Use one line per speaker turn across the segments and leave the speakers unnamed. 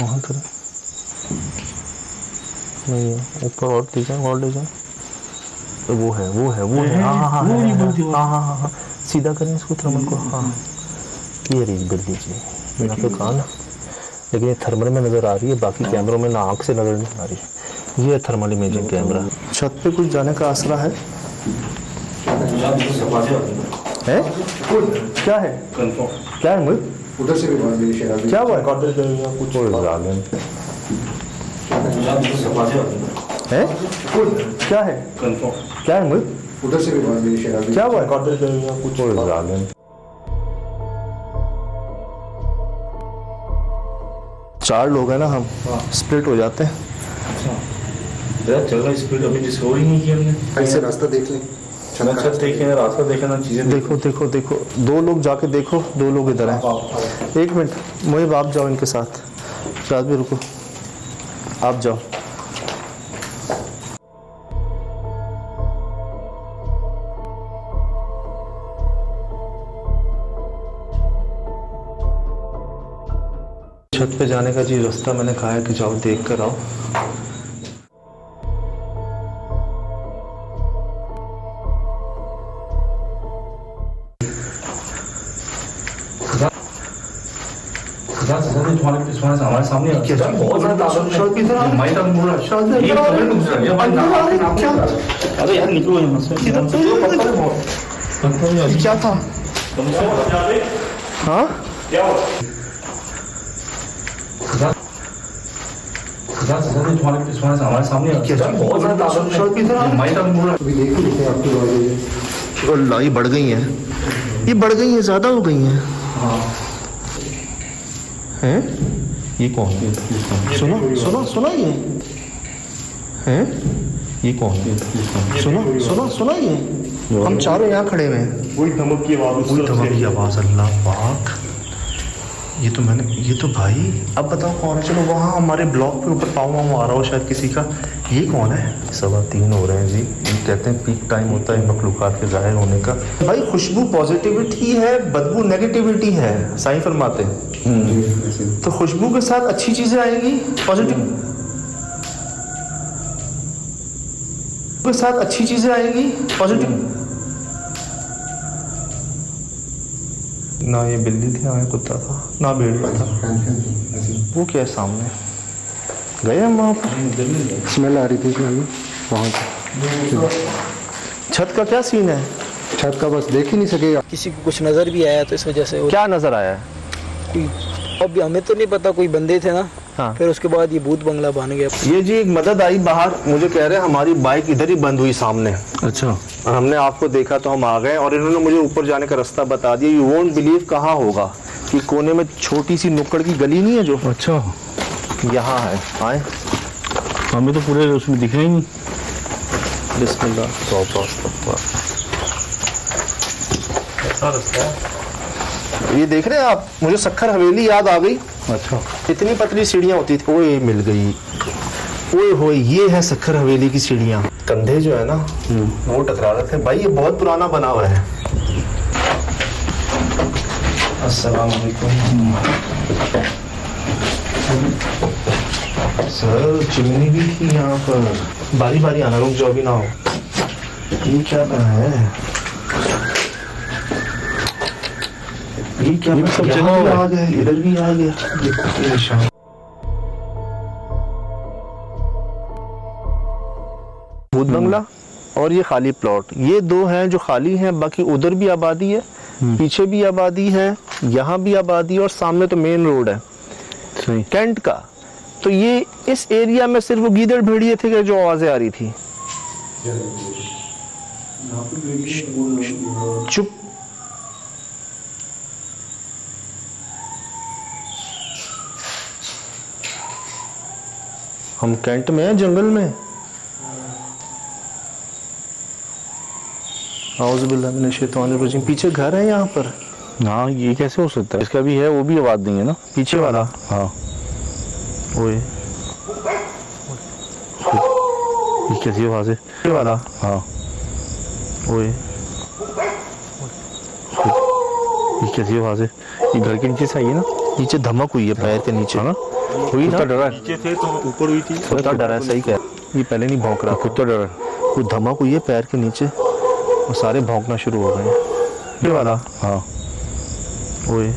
वहाँ पर नहीं है, ऊपर और ले जाए, और ले जाए। वो है हाँ हाँ हाँ, सीधा करें इसको थर्मल को। हाँ ये रही बिल्ली जी, मैंने तो कहा ना। लेकिन ये थर्मल में नज़र आ रही है, बाकी कैमरों में ना आँख से नज़र नहीं आ रही। ये थर्मल इमेजिंग कैमरा। छत पे कुछ जाने का आसरा है? क्या है? क्या है मुझे
उधर से भी
क्या हुआ?
कुछ
है क्या है? क्या है मुझे
उधर से भी
क्या हुआ? कुछ 4 लोग हैं ना हम, स्प्लिट हो जाते हैं।
चल रहा स्पीड अभी डिस्कवर ही नहीं किया हमने।
ऐसे रास्ता देख लें,
छत देखे, रास्ता देखे ना, चीजें
देखो देखो देखो, 2 लोग जाके देखो, 2 लोग इधर हैं। 1 मिनट मुझे, आप जाओ इनके साथ। शायद भी रुको, आप जाओ। छत पे जाने का जी रास्ता मैंने कहा है कि जाओ देख कर आओ।
हमारे सामने बहुत अरे यार निकलो यहाँ से।
क्या था? हाँ
हमारे सामने
अल्लाह, ये बढ़ गई हैं, ये बढ़ गई हैं, ज्यादा हो गई हैं। हैं? ये कौन? सुनो सुनो सुनो, ये हैं? ये कौन? सुनो सुनो सुनो, ये हम चारों यहाँ खड़े हुए हैं।
वही धमक की
आवाज, अल्लाह पाक। ये तो भाई, अब बताओ कौन है? चलो वहाँ हमारे ब्लॉक पे ऊपर पाँव आ रहा हो शायद किसी का। ये कौन है? 3:15 हो रहे हैं जी। ये कहते हैं पीक टाइम होता है मखलूकात के ज़ाहिर होने का। भाई खुशबू पॉजिटिविटी है, बदबू नेगेटिविटी है, साईं फरमाते हैं। तो खुशबू के साथ अच्छी चीज़ें आएंगी, पॉजिटिव के साथ अच्छी चीज़ें आएंगी, पॉजिटिव। ना ये बिल्ली थी, ना ये कुत्ता था, ना भेड़िया था। वो क्या है सामने? गए हम वहाँ पर,
स्मेल आ रही थी वहाँ
छत का क्या सीन है?
छत का बस देख ही नहीं सके।
किसी को कुछ नजर भी आया तो इस वजह से।
क्या नजर आया?
अब हमें तो नहीं पता, कोई बंदे थे ना।
हाँ।
फिर उसके बाद ये भूत बंगला बन गया।
ये जी एक मदद आई बाहर, मुझे कह रहे हैं हमारी बाइक इधर ही बंद हुई सामने। अच्छा। और हमने आपको देखा तो हम आ गए, और इन्होंने मुझे ऊपर जाने का रास्ता बता दिया। यू वोंट बिलीव कहाँ होगा कि कोने में छोटी सी नुक्कड़ की गली नहीं है जो। अच्छा, यहाँ है। आए, हमें तो पूरे उसमें दिख ही नहीं। बिस्मिल्लाह। ऐसा रास्ता है। ये देख रहे हैं आप, मुझे सक्खर हवेली याद आ गई। अच्छा। इतनी पतली सीढ़ियाँ होती थी। ओए मिल गई, ओए होए, ये है सक्खर हवेली की सीढ़ियाँ। कंधे जो है ना वो टकरा रहे थे। भाई ये बहुत पुराना बना हुआ है। अस्सलाम वालेकुम सर। चिमनी भी थी यहाँ पर। बारी बारी आना, रुक जाओ भी ना हो। ये क्या बना है? ये क्या? सब जगह आ गए, इधर भी आ गया। भूत बंगला और ये खाली प्लॉट, ये 2 हैं जो खाली हैं। बाकी उधर भी आबादी है, पीछे भी आबादी है, यहाँ भी आबादी है, और सामने तो मेन रोड है कैंट का। तो ये इस एरिया में सिर्फ वो गीदड़ भेड़िए थे जो आवाजें आ रही थी। चुप। हम कैंट में हैं, जंगल में। आऊज़ुबिल्लाह मिनश्शैतानिर्रजीम। पीछे घर है यहाँ पर।
हाँ, ये कैसे हो सकता है? इसका भी है, वो भी आवाज नहीं है ना
पीछे वाला।
हाँ,
ओए
ये कैसी आवाज है?
पीछे वाला।
हाँ,
ओए
ये कैसी आवाज है? ये घर के नीचे से आई है ना?
नीचे धमक हुई है पैर के नीचे ना, हुई ना,
डरा है,
नीचे थे तो ऊपर हुई थी।
कुत्ता डरा है, सही कह, ये पहले नहीं भौंक रहा,
कुत्ता डरा है।
कुछ धमक हुई है पैर के नीचे और सारे भौंकना शुरू हो गए हैं। ये वाला,
हाँ
ओए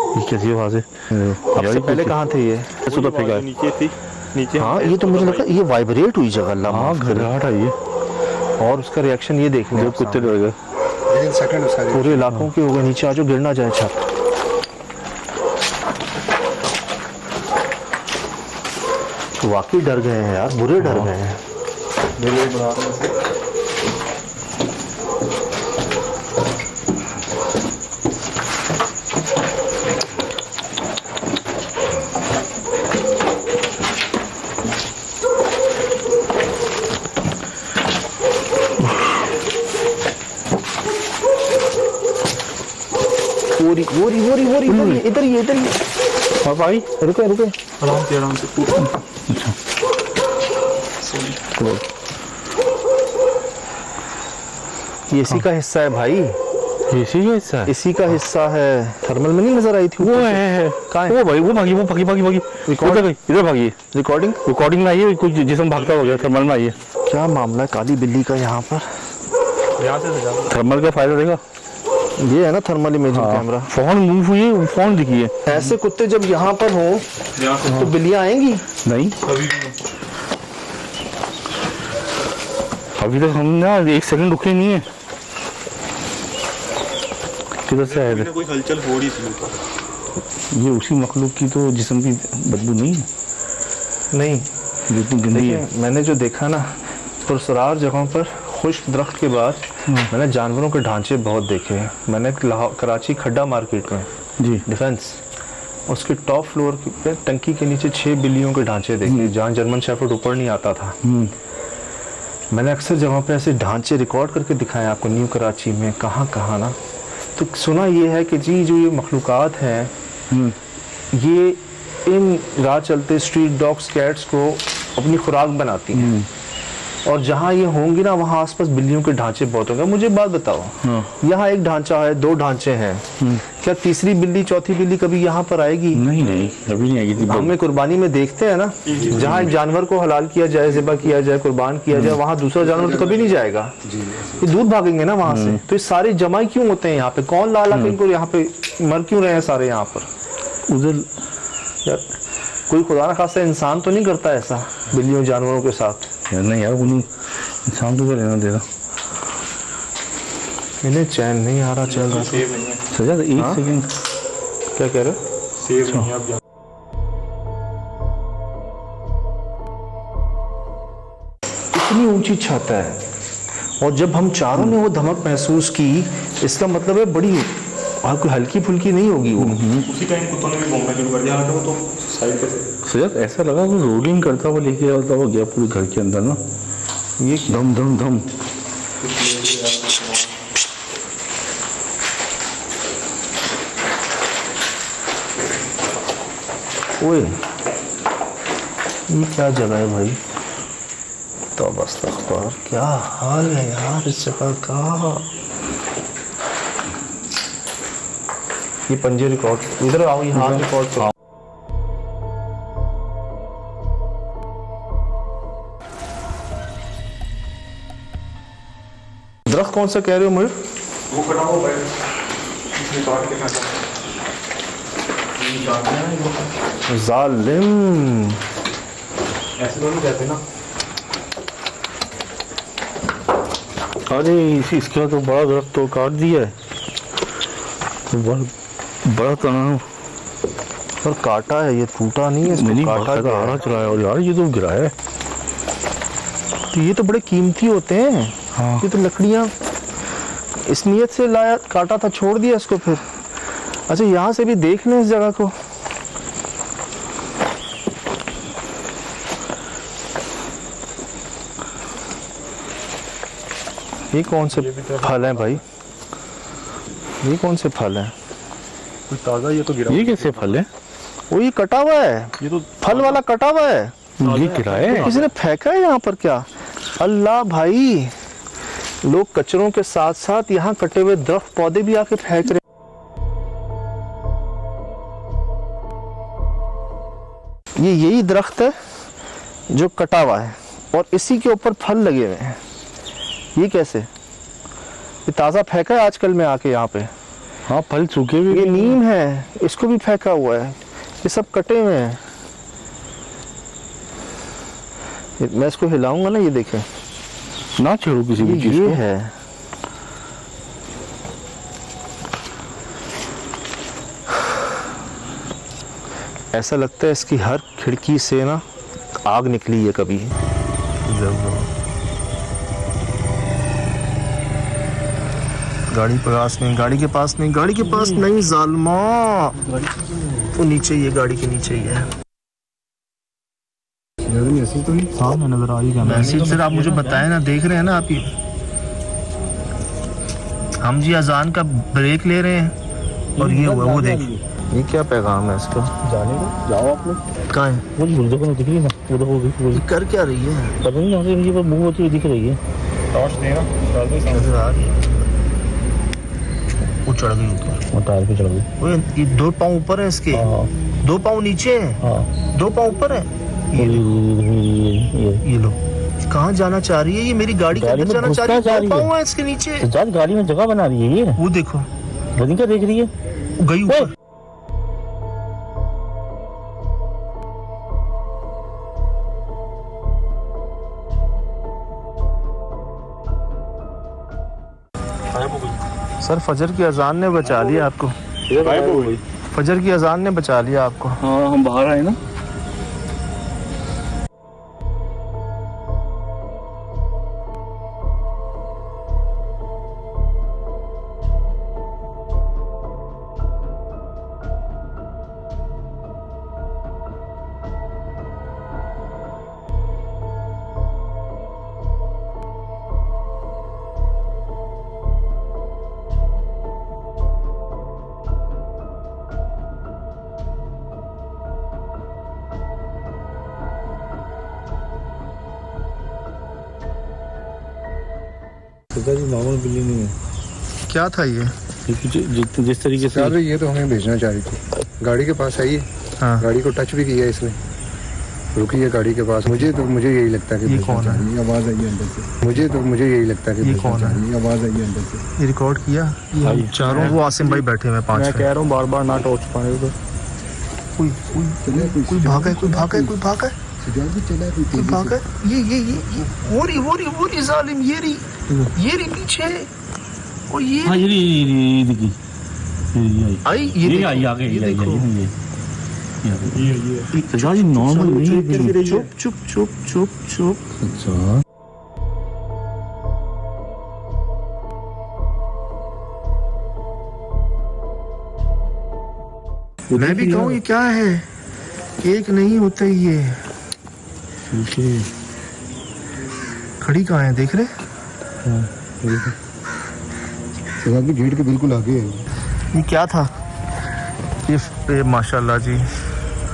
ये कैसी आवाज है?
सबसे पहले कहाँ थे ये?
ऐसा तो फेंका है।
नीचे थी, नीचे।
हाँ ये तो मुझे लगा ये वाइब्रेट हुई जगह, अल्लाह
हाँ
माफ करे।
घबराहट आई है,
और उसका रिएक्शन ये देखने
जब कुत्ते डर गए।
लेकिन सेकंड उसका
पूरे इलाकों के हो गए, नीचे आ जाओ, गिर ना जाए छत। तो वाकई डर गए हैं यार, बुरे डर गए हैं। वो इधर ही
हाँ भाई
रुको रुको।
आराम से
ये इसी का हिस्सा है भाई,
इसी का हिस्सा है।
इसी का हिस्सा है। थर्मल में नहीं नजर आई थी
वो
ऊपर से?
है
कहाँ है?
वो भाई, वो भागी इधर भागी,
रिकॉर्डिंग
रिकॉर्डिंग में आई है, कुछ जिसम भागता हो गया, थर्मल में आई है।
क्या मामला है काली बिल्ली का यहाँ पर?
यहाँ से सजा।
थर्मल का फायदा देगा।
ये है ना thermal imaging camera.
Phone move हुई है, फोन दिखी है।
ऐसे कुत्ते जब यहाँ पर हो
यहाँ से
तो बिल्लियाँ आएंगी?
नहीं
कभी भी
अभी तक हम ना एक सेकंड रुके नहीं है। किधर से आए थे?
कोई हलचल हो रही थी।
ये उसी मखलूक की तो जिस्म की बदबू नहीं है,
नहीं,
जो इतनी गंदी है।
देखिए मैंने जो देखा ना, पुरसरार जगहों पर खुश्क दरख्त के बाद मैंने जानवरों के ढांचे बहुत देखे हैं। मैंने कराची खड्डा मार्केट में
जी
डिफेंस, उसके टॉप फ्लोर पे टंकी के नीचे 6 बिल्लियों के ढांचे देखे, जहाँ जर्मन शेफर्ड ऊपर नहीं आता था। मैंने अक्सर जगहों पे ऐसे ढांचे रिकॉर्ड करके दिखाए आपको, न्यू कराची में कहाँ ना। तो सुना ये है कि जी जो ये मखलूक़ात हैं ये इन राह चलते स्ट्रीट डॉग्स कैट्स को अपनी खुराक बनाती हैं, और जहाँ ये होंगी ना वहाँ आसपास बिल्लियों के ढांचे बहुत होंगे। मुझे बात बताओ, यहाँ एक ढांचा है, 2 ढांचे हैं, क्या तीसरी बिल्ली चौथी बिल्ली कभी यहाँ पर आएगी?
नहीं अभी नहीं आएगी।
हमें कुर्बानी में देखते हैं ना, जहाँ एक जानवर को हलाल किया जाए, ज़िबा किया जाए, कुर्बान किया जाए, वहाँ दूसरा जानवर तो कभी नहीं जाएगा, ये दूर भागेंगे ना वहाँ से। तो ये सारे जमा क्यों होते हैं यहाँ पे? कौन ला के इनको यहाँ पे मर क्यों रहे हैं सारे यहाँ पर?
उधर
यार कोई खुदा ना खासा इंसान तो नहीं करता ऐसा बिल्लियों जानवरों के साथ?
नहीं यार, उन्हीं इंसान तो लेना दे रहा।
इन्हें चैन नहीं आ रहा चल रहा।
सेव नहीं है,
सजा एक सेकंड,
क्या कह रहे हो?
सेव नहीं है अब यहाँ।
इतनी ऊंची छत है, और जब हम चारों ने वो धमक महसूस की, इसका मतलब है बड़ी और कोई हल्की फुल्की नहीं होगी वो।
उसी टाइम कुत्तों ने भी भौंकना शुरू कर दिया, हालांकि वो तो साइड पे थे।
सजा ऐसा लगा वो रोलिंग करता हुआ लेके आता हुआ गया पूरे घर के अंदर ना, ये धम धम धम।
ओए ये क्या जगह है भाई? तौबा अस्तग़फ़िर, क्या हाल है यार इस जगह का। ये पंजे रिकॉर्ड, इधर आओ, ये हाथ रिकॉर्ड करो। दरख्त कौन सा कह रहे हो मुझे?
वो खड़ा हो गए, इसने काट के खाता।
जालिम,
ऐसे दोनों कहते ना।
अरे इसका तो बड़ा दरख्त तो काट दिया है, तो बड़ा तना
पर काटा है, ये टूटा नहीं है, इसको
नहीं
काटा
काटा
गया है।
आड़ा चलाया। और यार ये तो गिरा है।
तो ये तो बड़े कीमती होते हैं।
हाँ।
ये तो लकड़ियाँ इस नियत से लाया, काटा था, छोड़ दिया इसको फिर। अच्छा यहाँ से भी देख लें इस जगह को। ये कौन से फल हैं भाई? ये कौन से फल हैं?
कोई ताज़ा, ये तो गिरा।
ये कैसे फल है?
वो ये कटा हुआ है,
ये तो
फल वाला कटा हुआ है।
ये गिरा है,
किसी ने फेंका है यहाँ पर क्या? अल्लाह भाई, लोग कचरों के साथ साथ यहाँ कटे हुए दरख्त पौधे भी आके फेंक रहे हैं। ये यही दरख्त है जो कटा हुआ है और इसी के ऊपर फल लगे हुए हैं। ये कैसे? ये ताज़ा फेंका है आजकल में आके यहाँ पे।
हाँ, फल सूखे भी।
ये नीम है, इसको भी फेंका हुआ है। ये सब कटे हुए हैं। मैं इसको हिलाऊंगा ना, ये देखें
ना छेड़ो किसी भी चीज
ये
को।
है। ऐसा लगता है इसकी हर खिड़की से ना आग निकली है कभी। गाड़ी के पास नहीं, गाड़ी के पास नहीं, गाड़ी के पास नहीं जालिमा। वो नीचे ही है, गाड़ी के नीचे ही है।
तो सामने नजर आ रही है।
मैसेज सर आप मुझे बताएं ना, देख रहे हैं ना आप ही। हम जी अजान का ब्रेक ले रहे हैं और ये हुआ, वो देख। ये क्या पैगाम है इसका?
जाने का जाओ आप लोग।
कहाँ है
वो बुलडोजर को दिख रही है ना, वो देखो
ये कर क्या रही है?
पता नहीं, यहाँ से इनकी पर मुंह होती हुई दिख रही है। टॉर्च देना,
नजर आ रही है। वो चढ़ गई ऊपर,
वो टायर पे चढ़ गई।
वो ये 2 पाँव ऊपर है इसके।
हाँ
2 पाँव नीचे है,
हाँ
2 पाँव ऊपर है। ये लो, कहाँ जाना चाह रही है ये? मेरी गाड़ी के
गाड़ी
अंदर
में
जाना चाह रही है।
घुसना चाह
2
रही
पाँव
है।
है इसके नीचे।
तो जान गाड़ी में जगह बना रही है ये।
वो देखो,
बनी क्या देख रही है?
वो गई ऊपर। सर फजर की अजान ने बचा लिया आपको। फजर की अजान ने बचा लिया आपको।
हाँ, हम बाहर आए ना। नॉर्मल बिल्डिंग नहीं है।
क्या था ये?
जिस तरीके से
ये तो हमें भेजना चाह रही थी। गाड़ी के पास आई है।
हाँ।
गाड़ी को टच भी किया इसने। रुकी है गाड़ी के पास। मुझे यही लगता है कि
ये कौन है?
आवाज आई है अंदर से। मुझे यही लगता है कि
ये कौन है?
आवाज आई है अंदर से।
ये रिकॉर्ड किया? ये चारों वो आसिम भाई बैठे हुए 5।
मैं कह रहा हूँ बार बार ना टॉर्च पाए तो
कोई भागा है, कोई भागा है, कोई भागा है, कोई भागा है। ये वो रही जालिम, ये रही पीछे। और ये
हाँ, ये दिखी
आई,
ये आई आगे,
ये देखो।
ये नॉर्मल नहीं है।
चुप।
अच्छा
मैं भी कहूँ ये क्या है? एक नहीं होता ये। खड़ी कहाँ है देख रहे?
की गेट के बिल्कुल आगे है।
ये क्या था? ये माशाल्लाह जी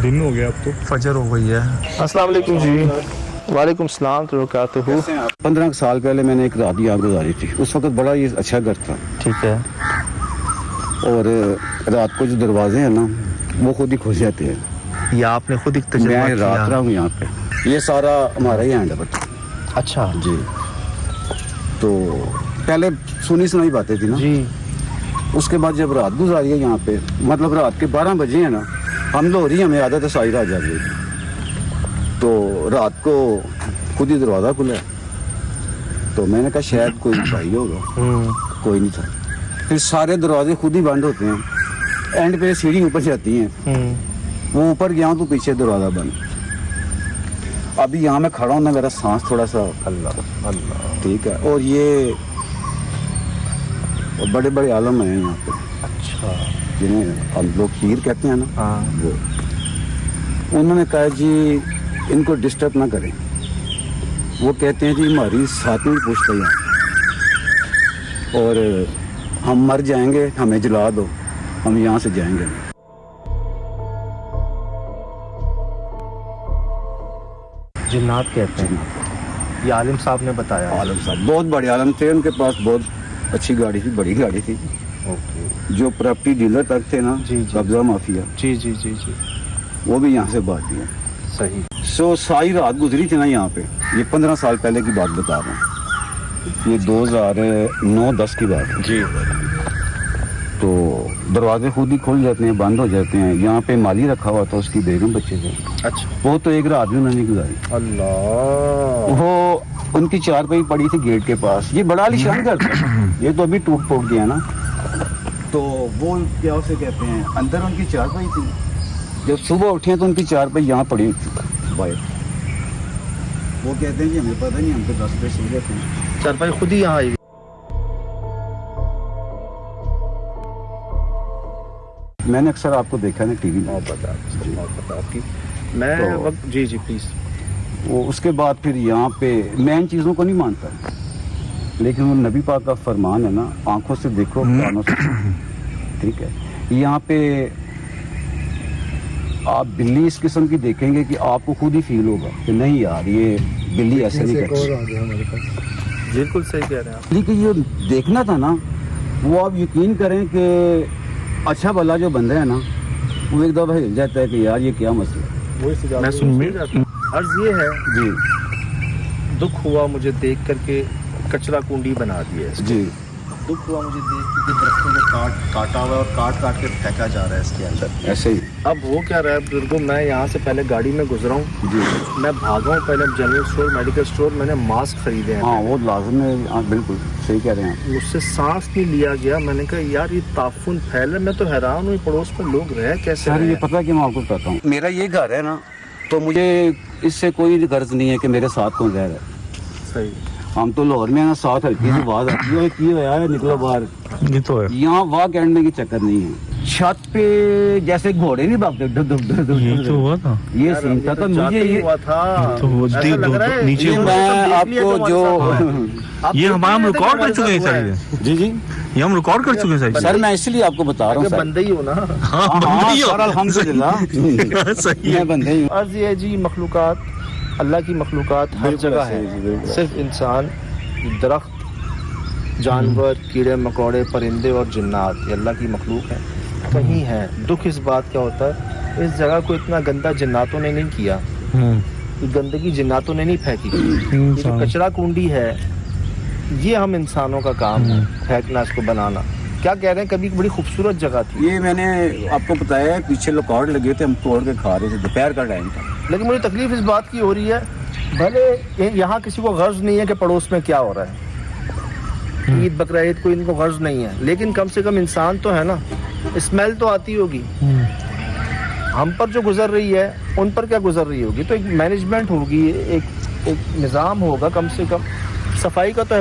दिन हो गया अब तो।
फजर हो गई है। अस्सलाम वालेकुम जी। वालेकुम सलाम तो कहते हो।
15 साल पहले मैंने एक रात यहाँ गुजारी थी। उस वक्त बड़ा ये अच्छा घर था।
ठीक है।
और रात को जो दरवाजे हैं ना वो खुद ही खुल जाते हैं।
ये आपने खुद एक तजुर्बा
मैं रात रहा हूँ यहाँ पे। ये सारा हमारा ही हैंड है बच्चा।
अच्छा
जी। तो पहले सुनी सुनाई बातें थी ना
जी।
उसके बाद जब रात गुजारी है यहाँ पे, मतलब रात के 12 बजे है ना, हम लोरी हमें आदत है सारी रात जाग गई। तो रात को खुद ही दरवाज़ा खुला। तो मैंने कहा शायद कोई भाई होगा। कोई नहीं था। फिर सारे दरवाजे खुद ही बंद होते हैं। एंड पे सीढ़ी ऊपर जाती हैं। वो ऊपर गया हूँ तो पीछे दरवाज़ा बंद। अभी यहाँ मैं खड़ा हूँ ना, मेरा सांस थोड़ा सा अल्लाह ठीक है। और ये बड़े बड़े आलम हैं यहाँ पे।
अच्छा।
जिन्हें हम लोग पीर कहते हैं ना।
हाँ।
वो उन्होंने कहा जी इनको डिस्टर्ब ना करें। वो कहते हैं जी हमारी 7वीं पुश्त है यहाँ और हम मर जाएंगे, हमें जला दो, हम यहाँ से जाएंगे।
जिन्नात कहते हैं। ये आलिम साहब ने बताया।
आलम साहब बहुत बड़े आलम थे। उनके पास बहुत अच्छी गाड़ी थी, बड़ी गाड़ी थी। जो प्रॉपर्टी डीलर तक थे ना,
जी।
कब्जा माफिया,
जी।
वो भी यहाँ से बात दिया।
सही।
सो सारी रात गुजरी थी ना यहाँ पे, ये 15 साल पहले की बात बता रहा हूँ, ये 2009-10 की बात है
जी।
तो दरवाजे खुद ही खुल जाते हैं, बंद हो जाते हैं। यहाँ पे माली रखा हुआ था, उसकी बेगम बच्चे थे।
अच्छा।
वो तो एक रात भी उन्होंने गुजारी।
अल्लाह।
वो उनकी चारपाई पड़ी थी गेट के पास। ये बड़ा आलीशान घर था, ये तो अभी टूट फूट गया ना। तो वो क्या उसे कहते हैं, अंदर उनकी चारपाई थी। जब सुबह उठे तो उनकी चारपाई यहाँ पड़ी थी बाहर। वो कहते हैं कि हमें पता नहीं, हम तो 10 बजे सो जाते हैं।
चारपाई खुद ही यहाँ आई।
मैंने अक्सर आपको देखा ना टीवी में।
पता आपकी। मैं
तो-
वक्त जी प्लीज।
वो उसके बाद फिर यहाँ पे मैं इन चीज़ों को नहीं मानता, लेकिन वो नबी पाक का फरमान है ना, आंखों से देखो कानों से सुनो। ठीक है, यहाँ पे आप बिल्ली इस किस्म की देखेंगे कि आपको खुद ही फील होगा कि नहीं यार ये बिल्ली ऐसे नहीं करती।
बिल्कुल सही कह रहे हैं आप।
लेकिन ये देखना था ना, वो आप यकीन करें कि अच्छा भला जो बंदा है ना, वो एक दफा हिल जाता है कि यार ये क्या मसला है।
मैं सुन जाता हूँ। अर्ज ये है
जी
दुख हुआ मुझे देख करके कचरा कुंडी बना दिया है।
जी
दुख हुआ मुझे देख के दरख्तों को काटा हुआ है और काट के फेंका जा रहा है इसके अंदर।
ऐसे ही
अब वो क्या रहा है बुजुर्गों, मैं यहाँ से पहले गाड़ी में गुजरा हूँ, मैं भागा हूँ पहले जनरल स्टोर मेडिकल स्टोर, मैंने मास्क खरीदे हैं।
हाँ वो लाजम है। हाँ बिल्कुल सही कह रहे हैं आप।
मुझसे सांस नहीं लिया गया। मैंने कहा यार ये ताफुन फैल है। मैं तो हैरान हूँ पड़ोस में लोग रह कैसे
सर
रहे
ये
हैं?
पता कि मैं आपको बताता हूँ, मेरा ये घर है ना, तो मुझे इससे कोई गर्ज नहीं है कि मेरे साथ कौन रह रहा है।
सही।
हम तो लाहौर में ना, साथ हल्की सी आवाज आती है कि यार निकलो बाहर।
ये तो है।
यहाँ वाह कहने की चक्कर नहीं है। छत पे जैसे घोड़े नहीं भागते धुप धुप धुप धुप
ये तो हुआ था।
ये
यार,
सीन था। तो
जाते
मुझे
ही
ये
हुआ था।
तो वो
ऐसा
दो-
लग रहा
दो-
है
नीचे
ये
वो-
मैं
सब देख लिया
आपको
जो हमारे साथ हुआ है। आप
ये
देख
हमारा हम
लिए थे
रिकॉर्ड
जो
कर चुके हैं
हमारे
सारी
साथ हुआ है।
जी जी
ये हम रिकॉर्ड कर चुके हैं सारी।
सर मैं इसलिए आपको बता रहा हूँ
अगर
सर।
बंदे ही हो ना।
हाँ
हाँ
बंदी हो।
सर अल्हम्दुलिल्लाह
सही है।
मैं बंदे ही हूँ।
अर्ज ये है जी, मखलूकात अल्लाह की मखलूकात हर
बिल्कुल
जगह
सही जी, बिल्कुल।
है। सिर्फ इंसान, दरख्त, जानवर, कीड़े मकोड़े, परिंदे और जिन्नात ये अल्लाह की मखलूक है। कहीं है दुख इस बात का होता है इस जगह को इतना गंदा जिन्नातों ने नहीं किया, गंदगी जिन्नातों ने नहीं फेंकी। ये जो कचरा कुंडी है ये हम इंसानों का काम है फेंकना, इसको बनाना। क्या कह रहे हैं, कभी बड़ी खूबसूरत जगह थी।
ये मैंने आपको बताया है, पीछे लोकार्ड लगे थे, हम तोड़ के खा रहे थे, दोपहर का टाइम था।
लेकिन मुझे तकलीफ इस बात की हो रही है, भले यहाँ किसी को गर्ज नहीं है कि पड़ोस में क्या हो रहा है, ईद बकरा ईद को इनको गर्ज नहीं है, लेकिन कम से कम इंसान तो है ना, स्मेल तो आती होगी। हम पर जो गुजर रही है उन पर क्या गुजर रही होगी। तो एक मैनेजमेंट होगी, एक निज़ाम होगा, कम से कम सफाई का तो